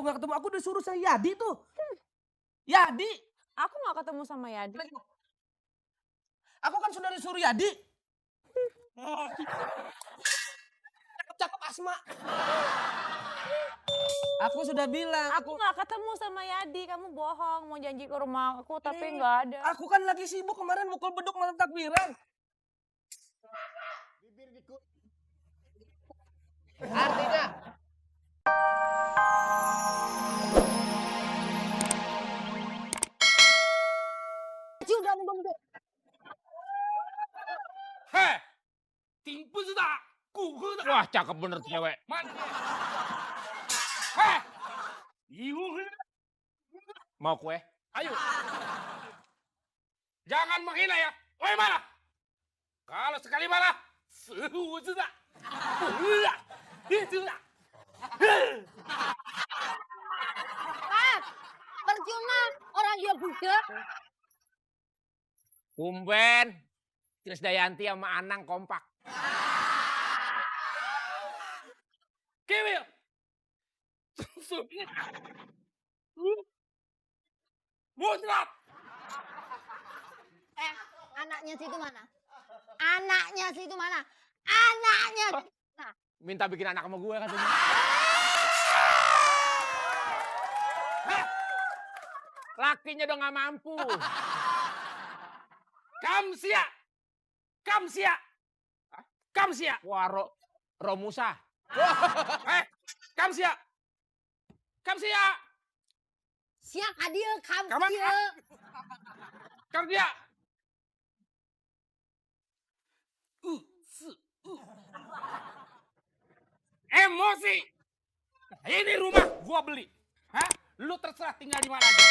nggak ketemu? Aku disuruh sama Yadi tuh. Yadi. Aku nggak ketemu sama Yadi. Aku kan sudah disuruh Yadi. Cakep Asma. Aku sudah bilang. Aku nggak ketemu sama Yadi. Kamu bohong. Mau janji ke rumah aku tapi nggak ada. Aku kan lagi sibuk kemarin mukul beduk malam takbiran. Bibir dikut. Artinya. Udah muda-muda. Heh, timpu sudah, kuku dah. Wah, cakep bener tuh cewek. Man. Heh, ihu. Mau kue? Ayo. Jangan menghina ya. Woi marah. Kalau sekali marah, sudah. Itu dah. Pak, percuma orang dia budak. Tumben. Krisdayanti sama Anang kompak. Kewil. Mutlak. Anaknya situ mana? Anaknya situ mana? Anaknya. Minta bikin anak sama gue katanya. Lakinya udah gak mampu. Kamsia. Kamsia. Kamsia. Wah, Romusa. Kamsia. Kamsia. Siap adil kamu. Kaman. Kamsia. Emosi. Ini rumah gua beli. Hah? Lu terserah tinggal di mana aja.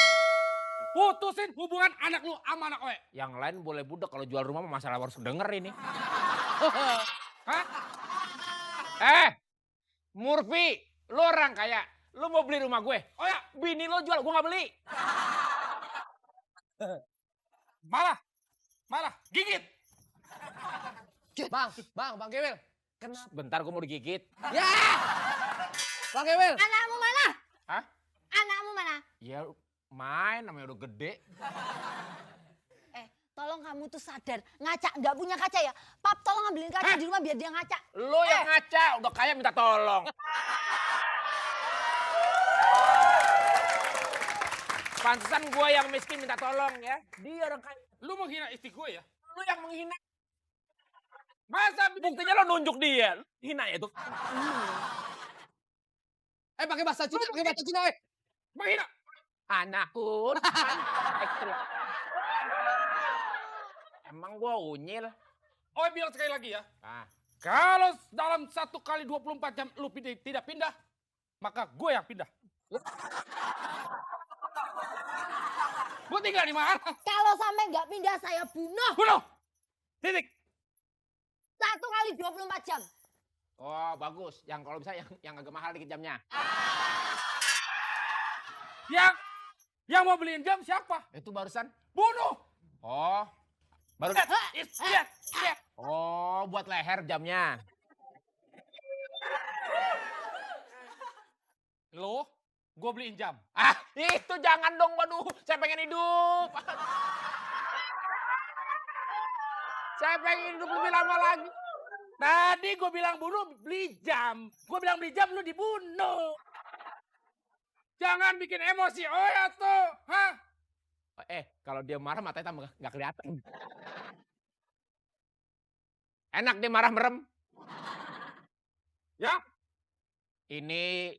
Putusin hubungan anak lu sama anak gue. Yang lain boleh budak kalau jual rumah masalah harus denger ini. Hah? Murphy, lu orang kaya. Lu mau beli rumah gue? Oh ya, Bini lo jual, gue gak beli. malah, gigit. Bang Kewil. Kenapa? Bentar gue mau digigit. Ya. Bang Kewil. Anakmu mana? Hah? Anakmu mana? Ya main, namanya udah gede. Tolong kamu tuh sadar, ngaca nggak punya kaca ya. Pap, tolong ambilin kaca di rumah biar dia ngaca. Lo yang ngaca, udah kaya minta tolong. Pantesan gue yang miskin minta tolong ya. Dia orang kaya. Lu menghina istri gue ya? Lu yang menghina. Masa Buktinya lo nunjuk dia. Hina ya tuh. Pakai bahasa Cina, menghina? Anakku. Emang gue unyil. Oh, bilang sekali lagi ya. Ah. Kalau dalam 1 kali 24 jam lu tidak pindah, maka gue yang pindah. Gue tinggal di mana? Kalau sampai nggak pindah saya bunuh. Bunuh. Titik. 1 kali 24 jam. Oh bagus. Yang kalau bisa yang agak mahal dikit jamnya. Yang mau beliin jam siapa? Itu barusan. Bunuh. Oh. Baru. Iya. Oh buat leher jamnya. Lo, gue beliin jam. Ah itu jangan dong. Waduh saya pengen hidup. Saya pengen hidup lebih lama lagi. Tadi gue bilang bunuh, beli jam. Gue bilang beli jam, lu dibunuh. Jangan bikin emosi. Oh ya tuh. Hah? Kalau dia marah matanya tambah nggak kelihatan. Enak dia marah merem. Ya? Ini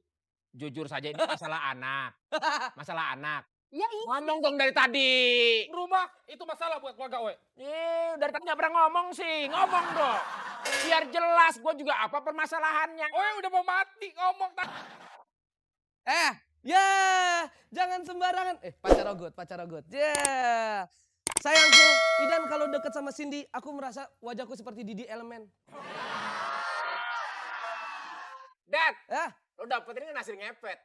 jujur saja ini masalah anak. Masalah anak. Ya iya. Ngomong dong dari tadi. Rumah itu masalah buat keluarga gue. Dari tadi nggak pernah ngomong sih. Ngomong dong. Biar jelas gue juga apa permasalahannya. Oh ya udah mau mati ngomong. Ya, jangan sembarangan. Pacar Ogut. Ya. Sayangku, Idan kalau deket sama Cindy, aku merasa wajahku seperti Didi Elemen. Dad, Ya, lo dapet ini nasi ngepet.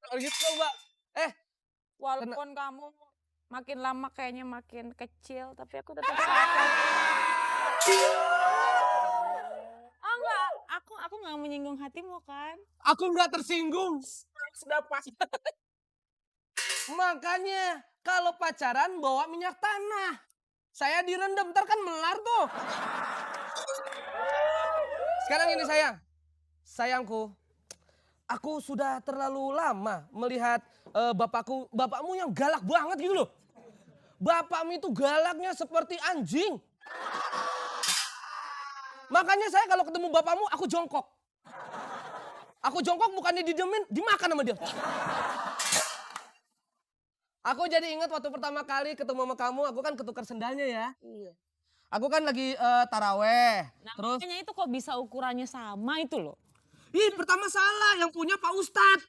kalau gitu Mbak. Walaupun kamu makin lama kayaknya makin kecil, tapi aku tetap sayang. Oh enggak, aku nggak menyinggung hatimu kan? Aku nggak tersinggung. sudah pas. Makanya kalau pacaran bawa minyak tanah. Saya direndam, ntar kan melar tuh. Sekarang ini sayang. Sayangku, aku sudah terlalu lama melihat bapakmu yang galak banget gitu loh. Bapakmu itu galaknya seperti anjing. Makanya saya kalau ketemu bapakmu, aku jongkok. Aku jongkok bukannya didemin, dimakan sama dia. Aku jadi ingat waktu pertama kali ketemu sama kamu, aku kan ketukar sendalnya ya. Iya. Aku kan lagi taraweh. Nah, Terus, makanya itu kok bisa ukurannya sama itu loh. ih pertama salah, yang punya Pak Ustadz.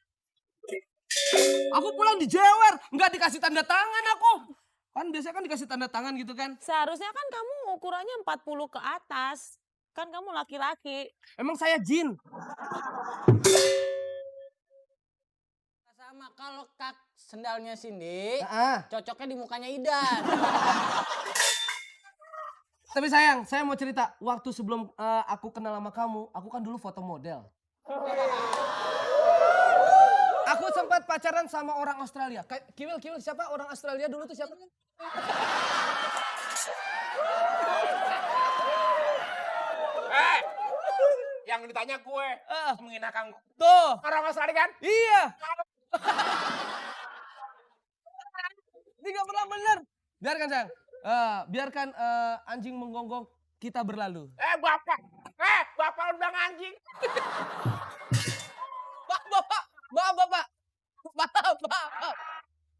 Aku pulang dijewer, nggak dikasih tanda tangan aku. Kan biasanya kan dikasih tanda tangan gitu kan. Seharusnya kan kamu ukurannya 40 ke atas. Kan kamu laki-laki. Emang saya jin. Sama kalau kak sendalnya Cindy, Ah. cocoknya di mukanya Idan. Tapi sayang, saya mau cerita. Waktu sebelum aku kenal sama kamu, aku kan dulu foto model. Aku sempat pacaran sama orang Australia. Kiwil, siapa orang Australia dulu tuh siapa? Yang ditanya gue, menghinakan Tuh, orang Australia kan? iya. Ini gak pernah bener. Biarkan sayang. Biarkan anjing menggonggong, kita berlalu. Bapak udah anjing. Bapak.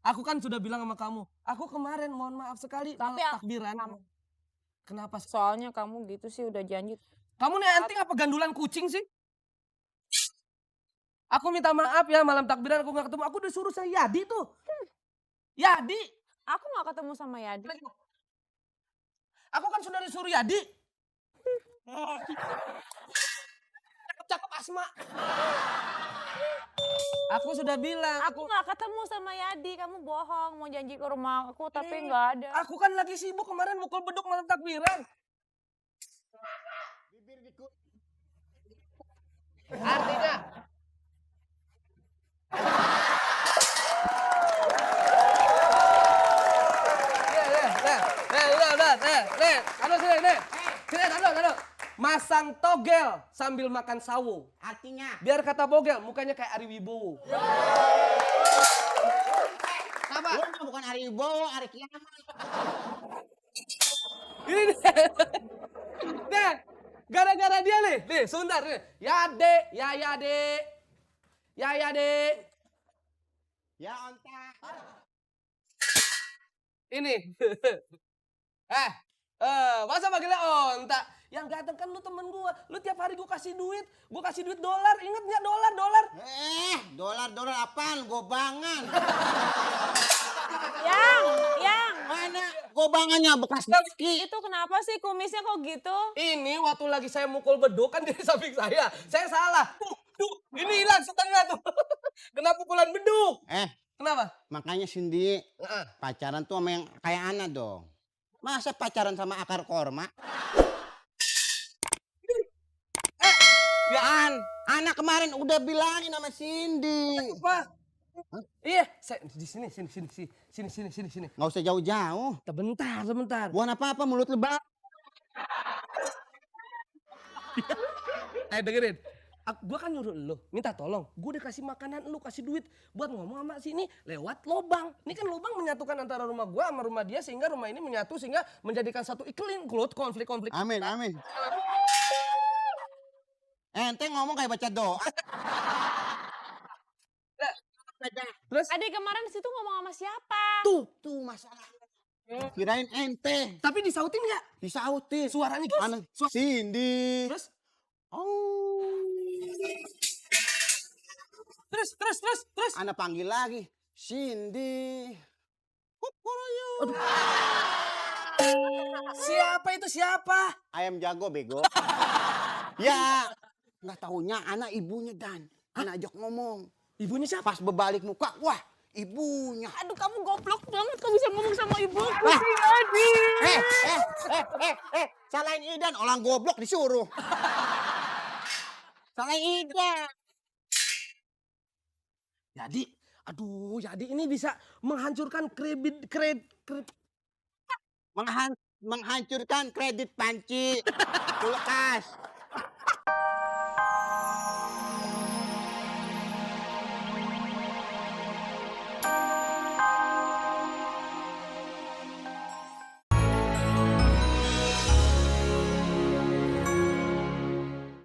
Aku kan sudah bilang sama kamu. Aku kemarin mohon maaf sekali. Tapi takbiran. Kenapa? Soalnya kamu gitu sih udah janji. Kamu nih anting apa gandulan kucing sih? Aku minta maaf ya malam takbiran aku gak ketemu. Aku udah suruh saya Yadi tuh. Yadi. Aku gak ketemu sama Yadi. Aku kan sudah disuruh Yadi. Cakep Asma. Aku sudah bilang. Aku gak ketemu sama Yadi. Kamu bohong. Mau janji ke rumah aku tapi gak ada. Aku kan lagi sibuk kemarin mukul beduk malam takbiran. Artinya. Nih. Masang togel sambil makan sawo. Artinya, Biar kata Bogel, mukanya kayak Ari Wibowo. Apa? lu bukan Ari Wibowo, Ari Kiamat. Ini nih. Nih, gara-gara dia nih, sebentar nih. Ya dek. Ya onta. Ini. Masa panggilnya onta? Yang ganteng kan lu temen gua. Lu tiap hari gua kasih duit dolar. Ingat nggak dolar? Dolar apaan? Gobangan. Yang. Mana gobangannya bekas daki. Itu kenapa sih kumisnya kok gitu? Ini waktu lagi saya mukul beduk kan di samping saya. Saya salah. Tuh, ini hilang setengah tuh. Kena pukulan beduk. Kenapa? Makanya Cindy pacaran tuh sama yang kayak Ana dong. Masa pacaran sama akar korma? Ya anak kemarin udah bilangin sama Cindy. Apa? Iya, di sini. Nggak usah jauh-jauh. Sebentar. Bukan apa-apa mulut lebak. Dengerin. Gua kan nyuruh lo, minta tolong. Gue udah kasih makanan, lu kasih duit buat ngomong sama sini lewat lobang. Ini kan lobang menyatukan antara rumah gua sama rumah dia sehingga rumah ini menyatu sehingga menjadikan satu iklim konflik-konflik. Amin. Ente ngomong kayak baca doa. Terus Adik kemarin di situ ngomong sama siapa? Tuh masalahnya. Kirain ente. tapi disautin nggak? Disautin. Suaranya gitu. Anak Cindy. Terus Oh. Terus. Anak panggil lagi. Cindy. Kukuruyu. Siapa? Ayam jago bego. Ya. Nggak taunya anak ibunya Dan. Anak ajak ngomong. Ibunya siapa? Pas berbalik muka. Wah ibunya. Aduh kamu goblok banget kok bisa ngomong sama ibu. Salahin Idan. Orang goblok disuruh. Salahin Idan. Jadi, aduh, jadi ini bisa menghancurkan Menghancurkan kredit panci, kulkas,